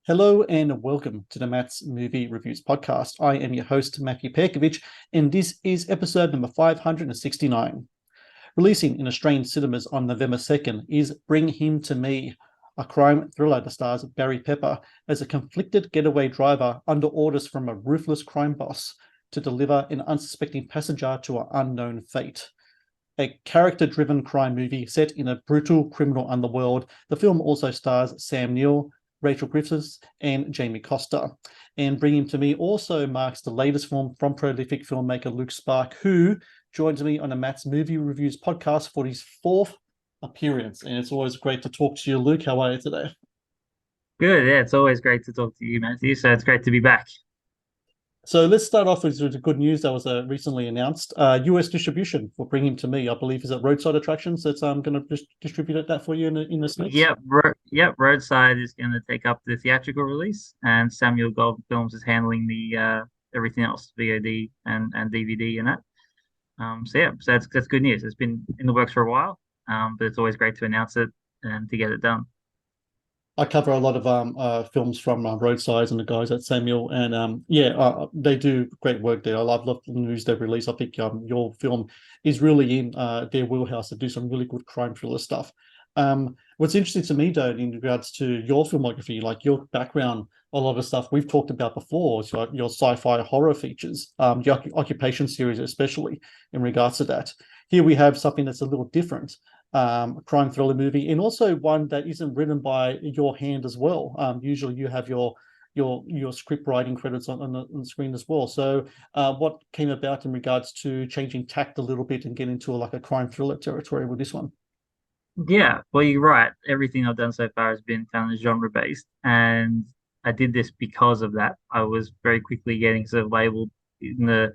Hello and welcome to the Matt's Movie Reviews podcast. I am your host, Matthew Pejkovic, and this is episode number 569. Releasing in Australian cinemas on November 2nd is Bring Him to Me, a crime thriller that stars Barry Pepper as a conflicted getaway driver under orders from a ruthless crime boss to deliver an unsuspecting passenger to an unknown fate. A character-driven crime movie set in a brutal criminal underworld, the film also stars Sam Neill, Rachel Griffiths, and Jamie Costa. And Bring Him to Me also marks the latest film from prolific filmmaker Luke Sparke, who joins me on the Matt's Movie Reviews podcast for his fourth appearance. And it's always great to talk to you, Luke. How are you today? Good. Yeah, it's always great to talk to you, Matthew. So it's great to be back. So let's start off with the good news that was recently announced. US distribution for Bring Him to Me, I believe, is at Roadside Attractions that's going to distribute that for you in the States. Roadside is going to take up the theatrical release, and Samuel Gold Films is handling the everything else, VOD and DVD and that. So that's good news. It's been in the works for a while, but it's always great to announce it and to get it done. I cover a lot of films from Roadsides and the guys at Samuel, and they do great work there. I love the news they release. I think your film is really in their wheelhouse to do some really good crime thriller stuff. What's interesting to me, though, in regards to your filmography, like your background, a lot of stuff we've talked about before, so like your sci-fi horror features, your Occupation series, especially in regards to that. Here we have something that's a little different, a crime thriller movie, and also one that isn't written by your hand as well. Usually, you have your script writing credits on the screen as well. So, what came about in regards to changing tact a little bit and getting into like a crime thriller territory with this one? Yeah, well, you're right. Everything I've done so far has been kind of genre based, and I did this because of that. I was very quickly getting sort of labeled in the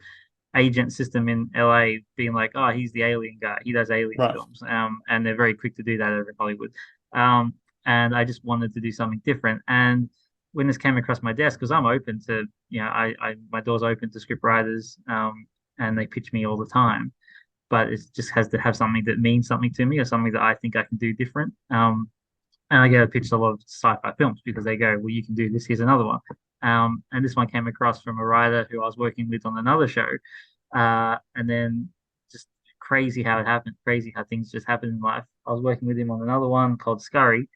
agent system in LA, being like, "Oh, he's the alien guy. He does alien Right. films." And they're very quick to do that over in Hollywood. Um, and I just wanted to do something different. And when this came across my desk, because I'm open to, I my door's open to script writers, and they pitch me all the time, but it just has to have something that means something to me or something that I think I can do different. And I get pitched a lot of sci-fi films because they go, well, you can do this. Here's another one. And this one came across from a writer who I was working with on another show. And then just crazy how it happened, crazy how things just happen in life. I was working with him on another one called Scurry.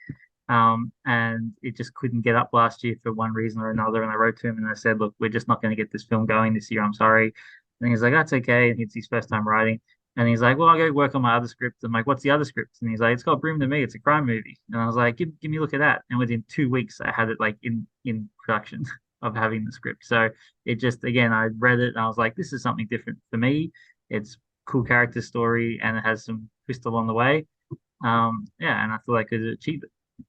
And it just couldn't get up last year for one reason or another. And I wrote to him and I said, look, we're just not going to get this film going this year. I'm sorry. And he's like, that's okay. And it's his first time writing. And he's like, well, I'll go work on my other script. I'm like, what's the other script? And he's like, it's called Bring to Me. It's a crime movie. And I was like, give me a look at that. And within 2 weeks, I had it like in production of having the script. So it just, again, I read it and I was like, this is something different for me. It's cool character story and it has some twist along the way. Yeah, and I thought I could achieve it.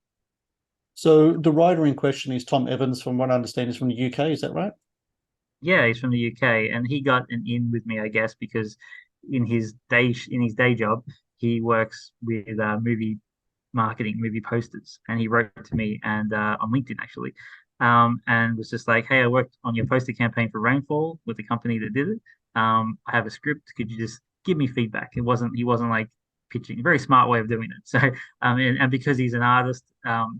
So the writer in question is Tom Evans, from what I understand, is from the UK. Is that right? Yeah, he's from the UK, and he got an in with me, I guess, because in his day job, he works with movie marketing, movie posters, and he wrote to me and on LinkedIn actually, and was just like, "Hey, I worked on your poster campaign for Rainfall with the company that did it. I have a script. Could you just give me feedback?" He wasn't like pitching, a very smart way of doing it. So, and because he's an artist,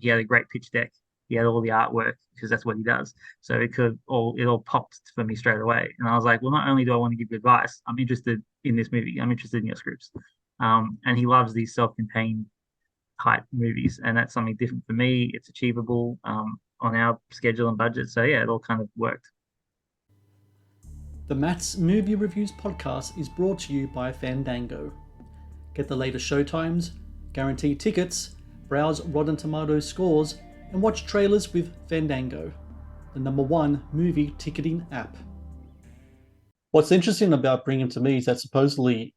he had a great pitch deck. He had all the artwork because that's what he does. So it all popped for me straight away. And I was like, well, not only do I want to give you advice, I'm interested in this movie. I'm interested in your scripts. And he loves these self-contained type movies, and that's something different for me. It's achievable on our schedule and budget. So yeah, it all kind of worked. The Matt's Movie Reviews podcast is brought to you by Fandango. Get the latest showtimes, guaranteed tickets, browse Rotten Tomatoes scores, and watch trailers with Fandango, the #1 movie ticketing app. What's interesting about Bring Him to Me is that supposedly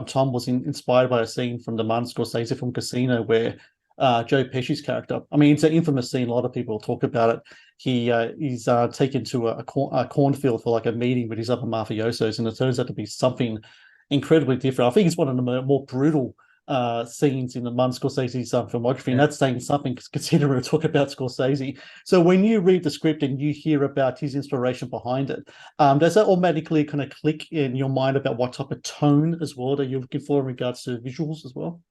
Tom was inspired by a scene from the Martin Scorsese film Casino where Joe Pesci's character, I mean, it's an infamous scene, a lot of people talk about it. He's taken to a cornfield for like a meeting with his other mafiosos, and it turns out to be something incredibly different. I think it's one of the more brutal scenes in the Martin Scorsese's filmography, and Yeah. that's saying something considering we talk about Scorsese. So when you read the script and you hear about his inspiration behind it, does that automatically kind of click in your mind about what type of tone as well that you're looking for in regards to visuals as well?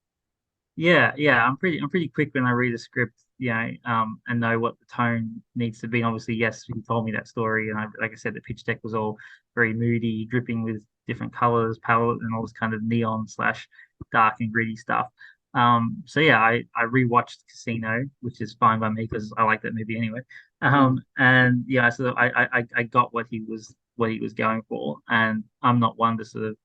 Yeah. I'm pretty quick when I read a script, and know what the tone needs to be. Obviously, yes, he told me that story, and like I said, the pitch deck was all very moody, dripping with different colors, palette, and all this kind of neon slash dark and gritty stuff. So yeah, I rewatched Casino, which is fine by me because I like that movie anyway. Mm. And yeah, so I got what he was going for, and I'm not one to sort of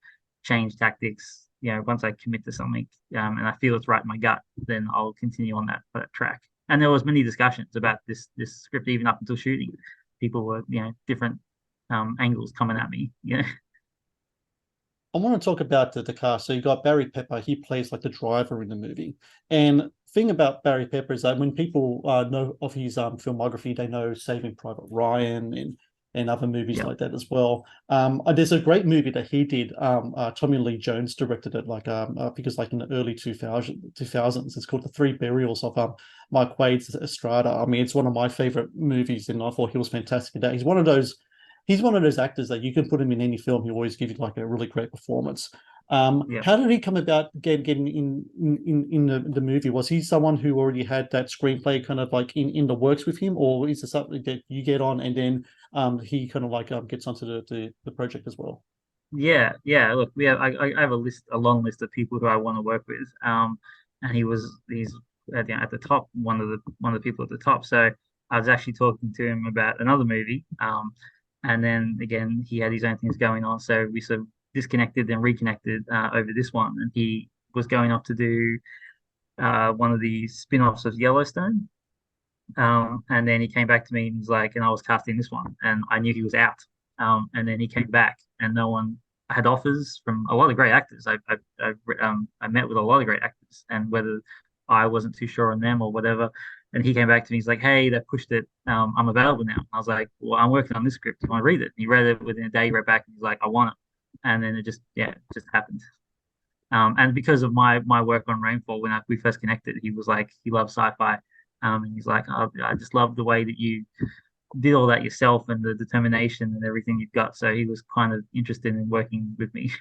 change tactics. Once I commit to something, and I feel it's right in my gut, then I'll continue on that track. And there was many discussions about this script even up until shooting. People were, different angles coming at me. I want to talk about the cast. So you got Barry Pepper. He plays like the driver in the movie. And thing about Barry Pepper is that when people know of his filmography, they know Saving Private Ryan and other movies Yeah. like that as well. There's a great movie that he did. Tommy Lee Jones directed it, like I think it's like in the early 2000s. It's called The Three Burials of Mike Wade's Estrada. I mean, it's one of my favorite movies, and I thought he was fantastic in that. He's one of those actors that you can put him in any film. He always give you like a really great performance. Yeah. How did he come about getting in the movie? Was he someone who already had that screenplay kind of like in the works with him, or is it something that you get on and then he kind of like gets onto the project as well? Yeah. Look, I have a long list of people who I want to work with. And he's at the top, one of the people at the top. So I was actually talking to him about another movie. And then again, he had his own things going on, so we sort of disconnected and reconnected over this one. And he was going off to do one of the spin-offs of Yellowstone. And then he came back to me and he's like, and I was casting this one, and I knew he was out. And then he came back, and no one had offers from a lot of great actors. I met with a lot of great actors, and whether I wasn't too sure on them or whatever. And he came back to me. He's like, "Hey, they pushed it. I'm available now." I was like, "Well, I'm working on this script. Do you want to read it?" And he read it within a day. He read back, and he's like, "I want it." And then it just happened. And because of my work on Rainfall, when we first connected, he was like, he loves sci-fi, and he's like, oh, I just love the way that you did all that yourself and the determination and everything you've got. So he was kind of interested in working with me.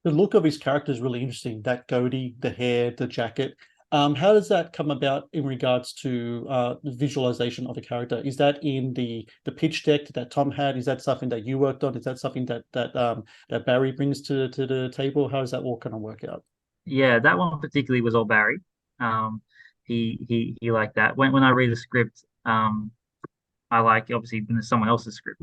The look of his character is really interesting. That goatee, the hair, the jacket. How does that come about in regards to the visualization of a character? Is that in the pitch deck that Tom had? Is that something that you worked on? Is that something that Barry brings to the table? How does that all kind of work out? Yeah, that one particularly was all Barry. He liked that. When I read a script, I like obviously when it's someone else's script.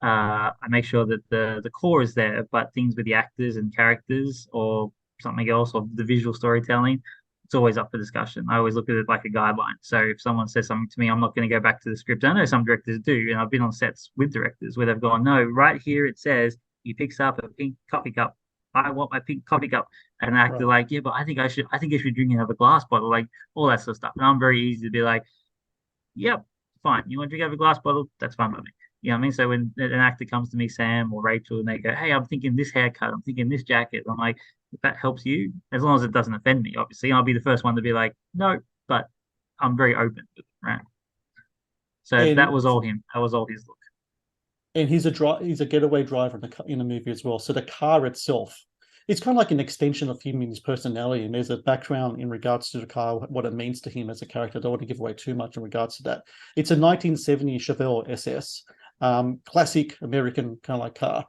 I make sure that the core is there, but things with the actors and characters or something else or the visual storytelling, it's always up for discussion. I always look at it like a guideline. So if someone says something to me, I'm not going to go back to the script. I know some directors do, and I've been on sets with directors where they've gone, no, right here it says he picks up a pink coffee cup. I want my pink coffee cup. And the actor Right. like, yeah, but I think I should drink another glass bottle, like all that sort of stuff. And I'm very easy to be like, yep, fine. You want to drink out of a glass bottle? That's fine by me. You know what I mean? So when an actor comes to me, Sam or Rachel, and they go, "Hey, I'm thinking this haircut, I'm thinking this jacket," I'm like, "If that helps you, as long as it doesn't offend me, obviously, I'll be the first one to be like, no, but I'm very open with it, right?" So that And was all him. That was all his look. he's a getaway driver in the movie as well. So the car itself, it's kind of like an extension of him and his personality. And there's a background in regards to the car, what it means to him as a character. I don't want to give away too much in regards to that. It's a 1970 Chevelle SS, classic American kind of like car.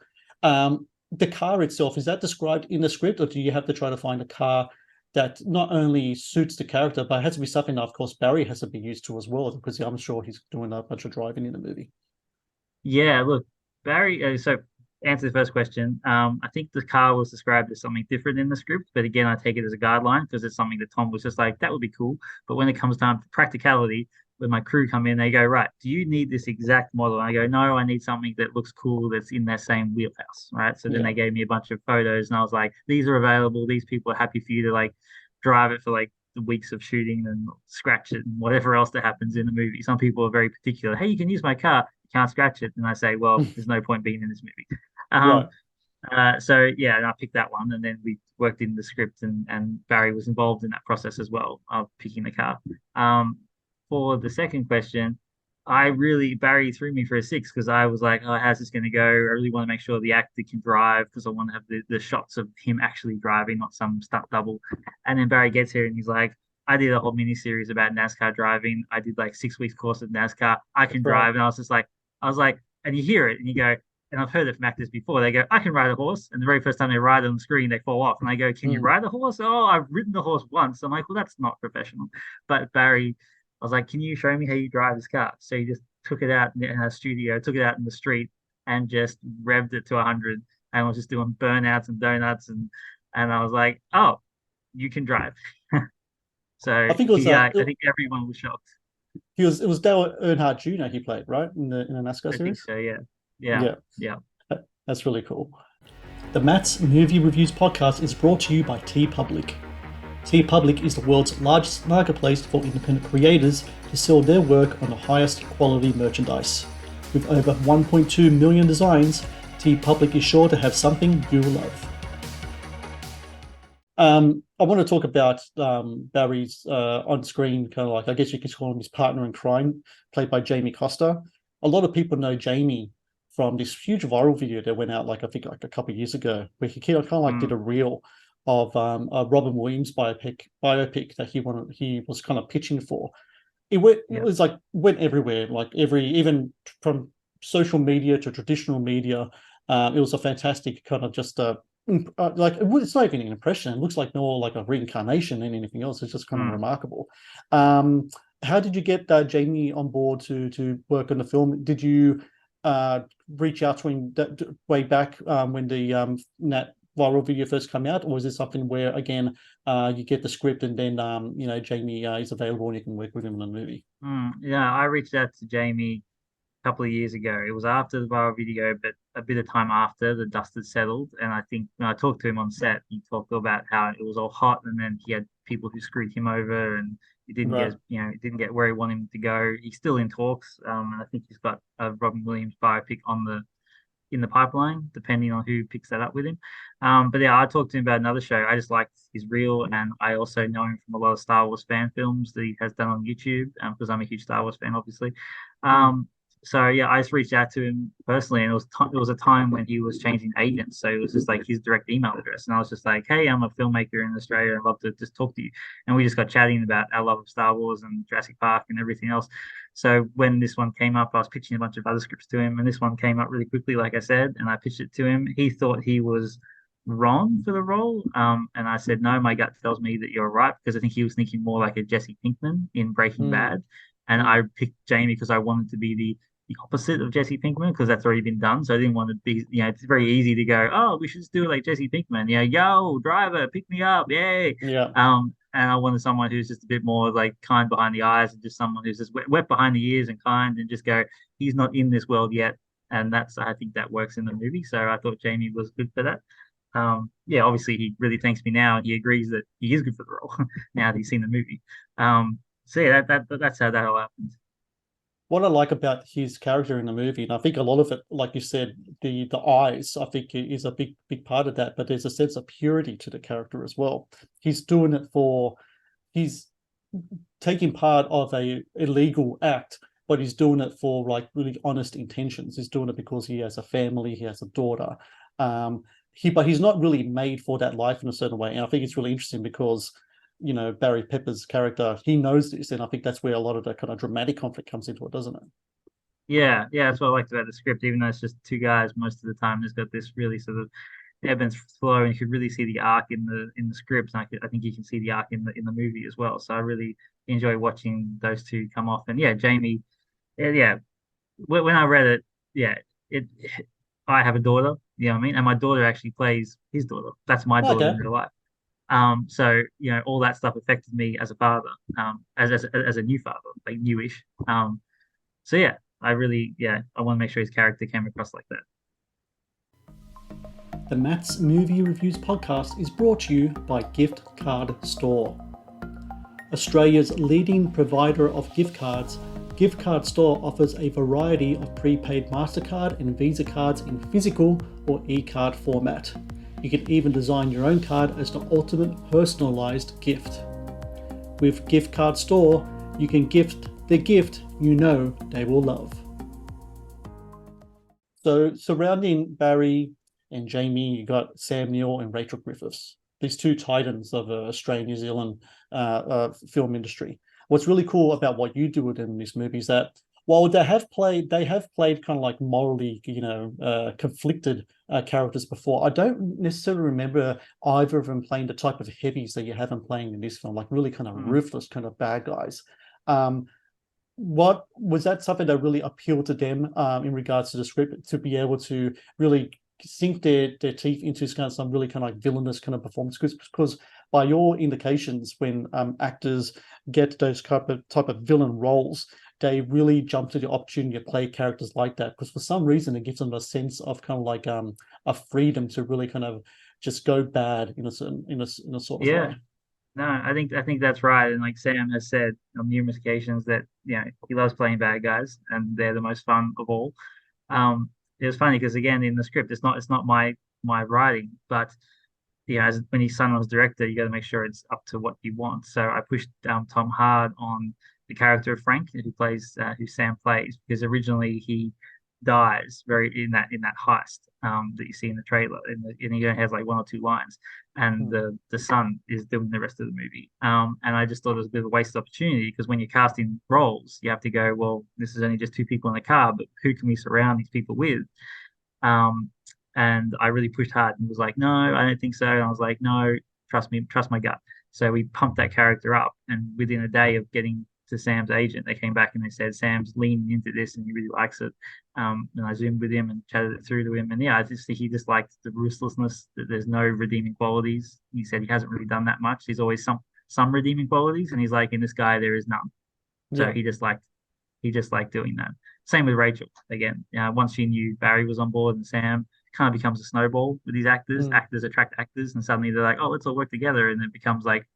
The car itself, is that described in the script, or do you have to try to find a car that not only suits the character, but it has to be something that, of course, Barry has to be used to as well, because I'm sure he's doing a bunch of driving in the movie. Yeah, look, Barry. So answer the first question. I think the car was described as something different in the script, but again, I take it as a guideline because it's something that Tom was just like, that would be cool. But when it comes time to practicality, when my crew come in, they go, right, do you need this exact model? And I go, no, I need something that looks cool that's in that same wheelhouse, right? So then Yeah. they gave me a bunch of photos, and I was like, these are available. These people are happy for you to like drive it for like the weeks of shooting and scratch it and whatever else that happens in the movie. Some people are very particular. Hey, you can use my car, can't scratch it. And I say, well, there's no point being in this movie. Right. Um, so yeah, and I picked that one, and then we worked in the script, and Barry was involved in that process as well of picking the car. For the second question, Barry threw me for a six because I was like, oh, how's this going to go? I really want to make sure the actor can drive because I want to have the shots of him actually driving, not some stunt double. And then Barry gets here and he's like, I did a whole mini series about NASCAR driving. I did like 6 weeks course of NASCAR. I That's can right. drive. And I was like, and you hear it and you go, and I've heard it from actors before. They go, I can ride a horse. And the very first time they ride on the screen, they fall off. And I go, can you Mm. ride a horse? Oh, I've ridden the horse once. I'm like, well, that's not professional. But Barry, I was like, can you show me how you drive this car? So he just took it out in our studio, took it out in the street, and just revved it to 100, and was just doing burnouts and donuts, and I was like, oh, you can drive. So I think it was I think everyone was shocked. it was Dale Earnhardt Jr. he played, right, in the NASCAR I think series. so. Yeah, yeah, Yeah, yeah. that's really cool. The Matt's Movie Reviews podcast is brought to you by TeePublic. TeePublic is the world's largest marketplace for independent creators to sell their work on the highest quality merchandise. With over 1.2 million designs, TeePublic is sure to have something you love. I want to talk about Barry's on-screen kind of like, I guess you could call him his partner in crime, played by Jamie Costa. A lot of people know Jamie from this huge viral video that went out, like I think like a couple of years ago, where he kind of like did a reel of a Robin Williams biopic that he was kind of pitching for. It was like went everywhere, like even from social media to traditional media. It was a fantastic kind of just like it's not even an impression. It looks like more like a reincarnation than anything else. It's just kind of remarkable. How did you get Jamie on board to work on the film? Did you reach out to him way back when the Nat viral video first came out, or is this something where again you get the script and then Jamie is available and you can work with him in the movie? Yeah, I reached out to Jamie couple of years ago. It was after the viral video, but a bit of time after the dust had settled. And I think when I talked to him on set, he talked about how it was all hot, and then he had people who screwed him over, and Right. it didn't get where he wanted him to go. He's still in talks, and I think he's got a Robin Williams biopic in the pipeline, depending on who picks that up with him. But yeah, I talked to him about another show. I just liked his reel, and I also know him from a lot of Star Wars fan films that he has done on YouTube, because I'm a huge Star Wars fan, obviously. Mm. So yeah, I just reached out to him personally, and it was a time when he was changing agents, so it was just like his direct email address, and I was just like, "Hey, I'm a filmmaker in Australia. I'd love to just talk to you." And we just got chatting about our love of Star Wars and Jurassic Park and everything else. So when this one came up, I was pitching a bunch of other scripts to him, and this one came up really quickly, like I said, and I pitched it to him. He thought he was wrong for the role, and I said, "No, my gut tells me that you're right," because I think he was thinking more like a Jesse Pinkman in Breaking Mm. Bad, and Mm. I picked Jamie because I wanted to be the opposite of Jesse Pinkman because that's already been done. So I didn't want to be, it's very easy to go, oh, we should just do it like Jesse Pinkman. Yo, driver, pick me up, yay. Yeah. And I wanted someone who's just a bit more like kind behind the eyes and just someone who's just wet behind the ears and kind and just go, he's not in this world yet. And I think that works in the movie. So I thought Jamie was good for that. Yeah, obviously he really thanks me now. He agrees that he is good for the role now that he's seen the movie. So yeah, that's how that all happened. What I like about his character in the movie, and I think a lot of it, like you said, the eyes, I think is a big part of that. But there's a sense of purity to the character as well. He's doing it he's taking part of a illegal act, but he's doing it for like really honest intentions. He's doing it because he has a family, he has a daughter. But he's not really made for that life in a certain way. And I think it's really interesting because Barry Pepper's character, he knows this, and I think that's where a lot of the kind of dramatic conflict comes into it, doesn't it? Yeah, yeah, that's what I liked about the script. Even though it's just two guys most of the time, there's got this really sort of ebb and flow, and you could really see the arc in the scripts. And I think you can see the arc in the movie as well. So I really enjoy watching those two come off. And yeah, Jamie, yeah. When I read it, yeah, it. I have a daughter, you know what I mean, and my daughter actually plays his daughter. That's my daughter Okay. in real life. So all that stuff affected me as a father, as a new father, like newish. So yeah, I want to make sure his character came across like that. The Matt's Movie Reviews podcast is brought to you by Gift Card Store. Australia's leading provider of gift cards, Gift Card Store offers a variety of prepaid MasterCard and Visa cards in physical or e-card format. You can even design your own card as the ultimate personalized gift. With Gift Card Store, you can gift the gift you know they will love. So surrounding Barry and Jamie, you got Sam Neill and Rachel Griffiths, these two titans of Australian New Zealand film industry. What's really cool about what you do with them in this movie is that while they have played kind of like morally, conflicted characters before. I don't necessarily remember either of them playing the type of heavies that you have them playing in this film, like really kind of ruthless kind of bad guys. What was that something that really appealed to them in regards to the script, to be able to really sink their teeth into kind of some really kind of like villainous kind of performance? Because by your indications, when actors get those type of villain roles, they really jump to the opportunity to play characters like that, because for some reason it gives them a sense of kind of like a freedom to really kind of just go bad in a sort of Yeah. way. No, I think that's right. And like Sam has said on numerous occasions that he loves playing bad guys and they're the most fun of all. It was funny because again in the script it's not my writing, but as when his son was director, you got to make sure it's up to what he wants. So I pushed Tom hard on the character of Frank, who Sam plays, because originally he dies very in that heist that you see in the trailer, and he only has like one or two lines, and Mm. the son is doing the rest of the movie. And I just thought it was a bit of a wasted opportunity because when you're casting roles, you have to go, well, this is only just two people in the car, but who can we surround these people with? Um, and I really pushed hard and was like, no, I don't think so. And I was like, no, trust me, trust my gut. So we pumped that character up. And within a day of getting to Sam's agent, they came back and they said, Sam's leaning into this and he really likes it. And I zoomed with him and chatted it through to him. And yeah, he just liked the ruthlessness, that there's no redeeming qualities. He said he hasn't really done that much. There's always some redeeming qualities. And he's like, in this guy, there is none. So Yeah. he just liked doing that. Same with Rachel. Again, once she knew Barry was on board and Sam, kind of becomes a snowball with these actors. Mm. Actors attract actors, and suddenly they're like, "Oh, let's all work together," and it becomes like,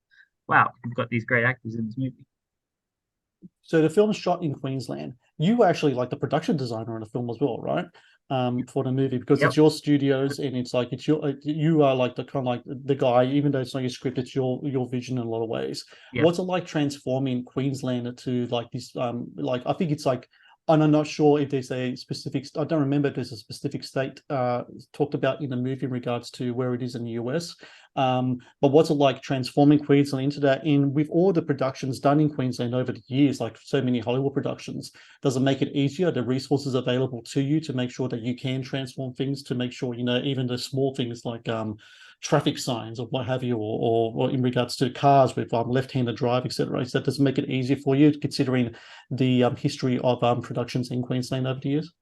"Wow, we've got these great actors in this movie." So the film's shot in Queensland. You were actually like the production designer on the film as well, right? For the movie, because it's Yep, your studios and it's your you are like the kind of like the guy, even though it's not your script, it's your vision in a lot of ways. yep. What's it like transforming Queensland to like this like I think it's like, and I'm not sure if there's a specific, I don't remember if there's a specific state talked about in the movie in regards to where it is in the US. But what's it like transforming Queensland into that? And with all the productions done in Queensland over the years, like so many Hollywood productions, does it make it easier, the resources available to you to make sure that you can transform things, to make sure, even the small things like traffic signs or what have you, or in regards to cars with left-handed drive, etc. So does it make it easier for you, considering the history of productions in Queensland over the years?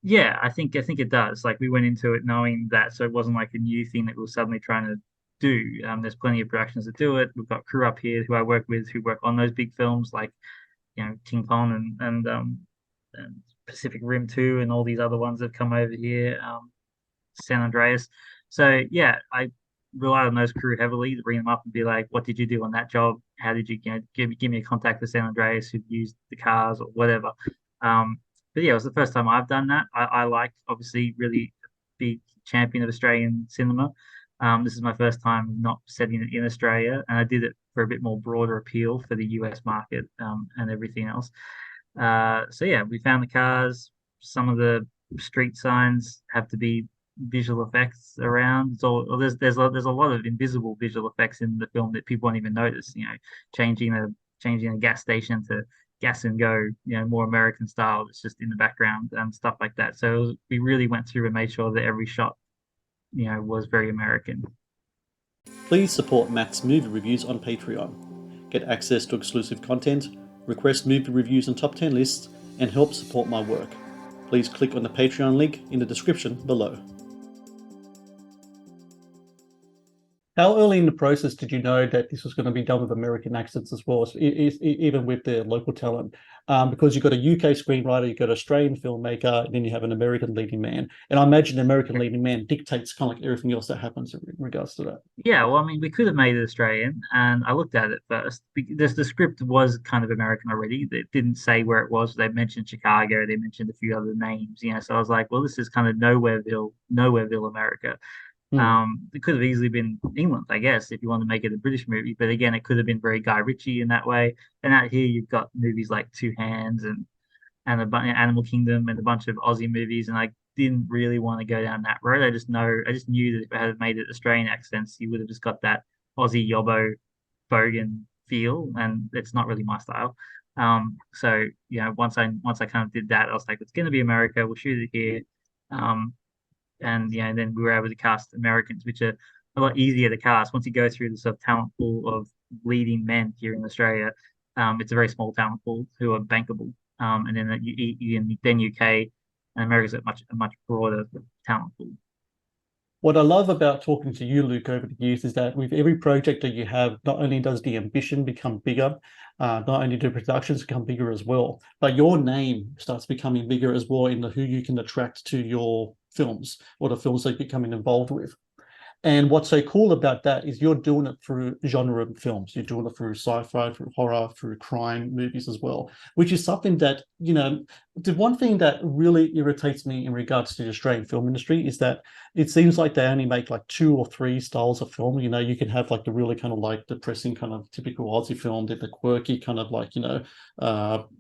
Yeah, I think it does. Like we went into it knowing that, so it wasn't like a new thing that we were suddenly trying to do. There's plenty of productions that do it. We've got crew up here who I work with who work on those big films like King Kong and Pacific Rim 2 and all these other ones that come over here, San Andreas. So yeah, I relied on those crew heavily to bring them up and be like, what did you do on that job? How did you, give me a contact with San Andreas who used the cars or whatever. But yeah, it was the first time I've done that. I like obviously really big champion of Australian cinema. This is my first time not setting it in Australia, and I did it for a bit more broader appeal for the US market and everything else. So yeah, we found the cars. Some of the street signs have to be visual effects around. So there's a lot of invisible visual effects in the film that people won't even notice. Changing a gas station to gas and go, more American style. It's just in the background and stuff like that. So we really went through and made sure that every shot, was very American. Please support Matt's movie reviews on Patreon. Get access to exclusive content, request movie reviews and top 10 lists, and help support my work. Please click on the Patreon link in the description below. How early in the process did you know that this was going to be done with American accents as well, even with the local talent? Because you've got a UK screenwriter, you've got an Australian filmmaker, and then you have an American leading man. And I imagine the American leading man dictates kind of like everything else that happens in regards to that. Yeah, well, I mean, we could have made it Australian, and I looked at it first. The script was kind of American already. They didn't say where it was. They mentioned Chicago. They mentioned a few other names, So I was like, well, this is kind of Nowhereville, America. It could have easily been England, I guess, if you want to make it a British movie. But again, it could have been very Guy Ritchie in that way. And out here, you've got movies like Two Hands and Animal Kingdom and a bunch of Aussie movies. And I didn't really want to go down that road. I just knew that if I had made it Australian accents, you would have just got that Aussie yobbo bogan feel, and it's not really my style. So once I kind of did that, I was like, it's going to be America. We'll shoot it here. Um, and then we were able to cast Americans, which are a lot easier to cast once you go through the sort of talent pool of leading men here in Australia. It's a very small talent pool who are bankable, and then UK and America's a much broader talent pool. What I love about talking to you, Luke, over the years is that with every project that you have, not only does the ambition become bigger, not only do productions become bigger as well, but your name starts becoming bigger as well in the who you can attract to your films or the films that you're becoming involved with. And what's so cool about that is you're doing it through genre films. You're doing it through sci-fi, through horror, through crime movies as well, which is something that, the one thing that really irritates me in regards to the Australian film industry is that it seems like they only make like 2 or 3 styles of film. You can have like the really kind of like depressing kind of typical Aussie film, the quirky kind of like,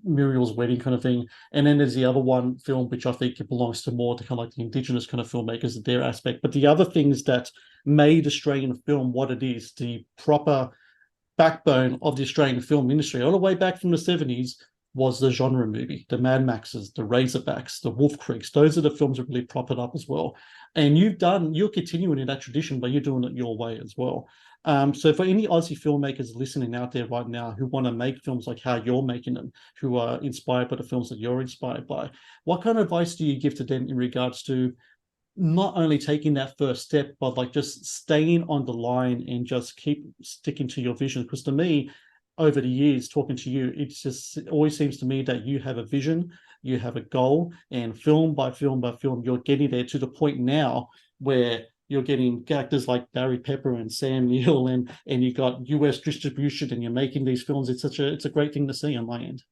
Muriel's Wedding kind of thing. And then there's the other one film, which I think it belongs to more to kind of like the Indigenous kind of filmmakers, their aspect. But the other things that made Australian film what it is, the proper backbone of the Australian film industry, all the way back from the 70s, was the genre movie, the Mad Maxes, the Razorbacks, the Wolf Creeks. Those are the films that really prop it up as well. And you're continuing in that tradition, but you're doing it your way as well. So for any Aussie filmmakers listening out there right now who want to make films like how you're making them, who are inspired by the films that you're inspired by, what kind of advice do you give to them in regards to not only taking that first step, but like just staying on the line and just keep sticking to your vision? Because to me, over the years talking to you, it always seems to me that you have a vision, you have a goal, and film by film by film, you're getting there to the point now where you're getting actors like Barry Pepper and Sam Neill, and you got US distribution, and you're making these films. It's a great thing to see on my end.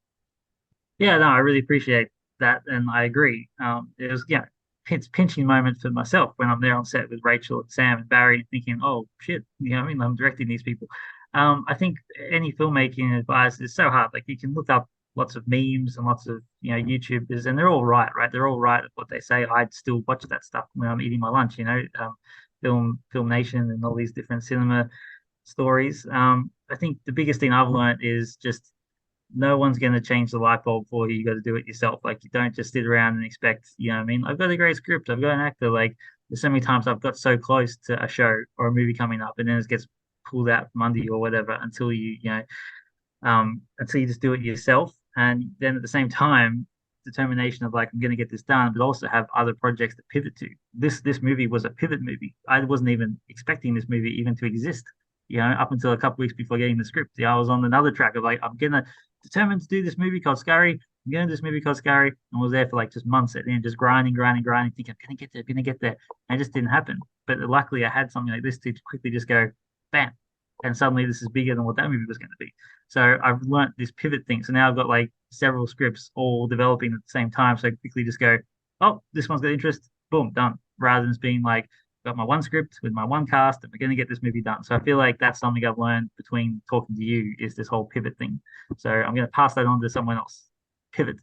Yeah, no, I really appreciate that, and I agree. It was pinching moment for myself when I'm there on set with Rachel and Sam and Barry, and thinking, oh shit, I'm directing these people. I think any filmmaking advice is so hard. Like you can look up lots of memes and lots of YouTubers, and they're all right? They're all right at what they say. I'd still watch that stuff when I'm eating my lunch. Film Nation and all these different cinema stories. I think the biggest thing I've learned is just no one's going to change the light bulb for you. You got to do it yourself. Like you don't just sit around and expect, I've got a great script. I've got an actor. Like there's so many times I've got so close to a show or a movie coming up and then it gets pulled out from under you or whatever until until you just do it yourself. And then at the same time, determination of like, I'm going to get this done, but also have other projects to pivot to. This movie was a pivot movie. I wasn't even expecting this movie even to exist. Up until a couple weeks before getting the script, I was on another track of like, I'm gonna determined to do this movie called Scary. I'm gonna do this movie called Scary, and was there for like just months at the end, just grinding, think I'm gonna get there, and it just didn't happen. But luckily, I had something like this to quickly just go, bam, and suddenly this is bigger than what that movie was going to be. So I've learned this pivot thing. So now I've got like several scripts all developing at the same time. So I quickly just go, oh, this one's got interest, boom, done. Rather than just being like, got my one script with my one cast and we're going to get this movie done. So I feel like that's something I've learned between talking to you is this whole pivot thing. So I'm going to pass that on to someone else. Pivot.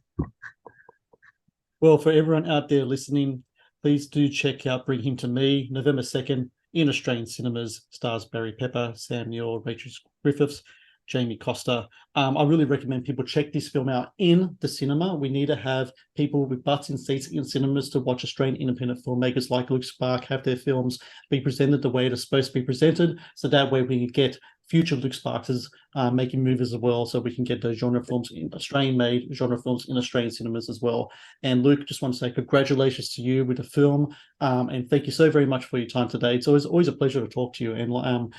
Well, for everyone out there listening, please do check out Bring Him to Me, November 2nd in Australian cinemas. Stars Barry Pepper, Sam Neill, Rachel Griffiths, Jamie Costa. I really recommend people check this film out in the cinema. We need to have people with butts in seats in cinemas to watch Australian independent filmmakers like Luke Sparke have their films be presented the way it is supposed to be presented. So that way we can get future Luke Sparks making movies as well, so we can get those genre films in Australian-made genre films in Australian cinemas as well. And Luke, just want to say congratulations to you with the film, and thank you so very much for your time today. It's always a pleasure to talk to you. And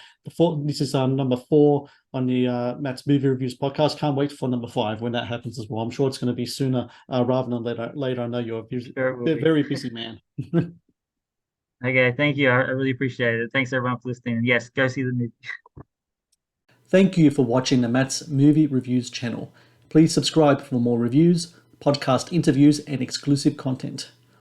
this is number 4 on the Matt's Movie Reviews podcast. Can't wait for number 5 when that happens as well. I'm sure it's going to be sooner rather than later. I know you're a very busy man. Okay, thank you. I really appreciate it. Thanks everyone for listening. And yes, go see the movie. Thank you for watching the Matt's Movie Reviews channel. Please subscribe for more reviews, podcast interviews, and exclusive content.